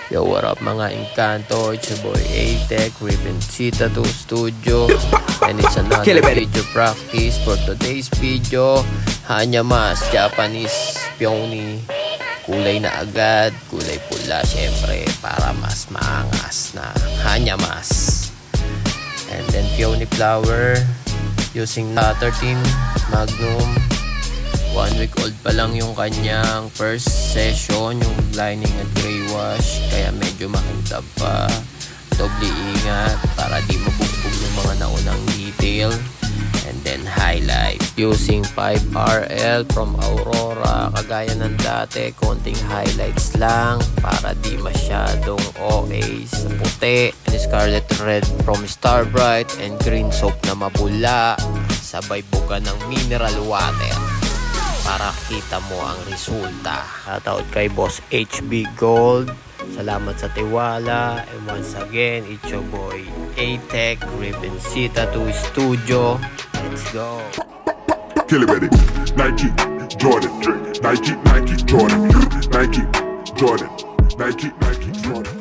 Yo, what up mga Encanto? It's your boy A-Tech, Ribbon-Cheetah 2 Studio. And it's another video practice for today's video. Hanyamas, Japanese peony. Kulay na agad, kulay pula syempre para mas maangas na Hanyamas. And then peony flower using 13 Magnum. 1 week old pa lang yung kanyang first session, yung lining at gray wash, kaya medyo makintab pa. Doble ingat para di mabugbog yung mga naunang detail. And then highlight using 5RL from Aurora, kagaya ng dati, konting highlights lang para di masyadong OA sa puti. And scarlet red from Star Bright, and green soap na mabula, sabay buga ng mineral water para kita mo ang resulta. Shoutout kay Boss HB Gold. Salamat sa tiwala. And once again, it's your boy A-Tech, Ribbon-Cheetah 2 Studio. Let's go. Kill it ready. Nike, Jordan. Nike, Jordan. Nike, Jordan. Nike, Jordan.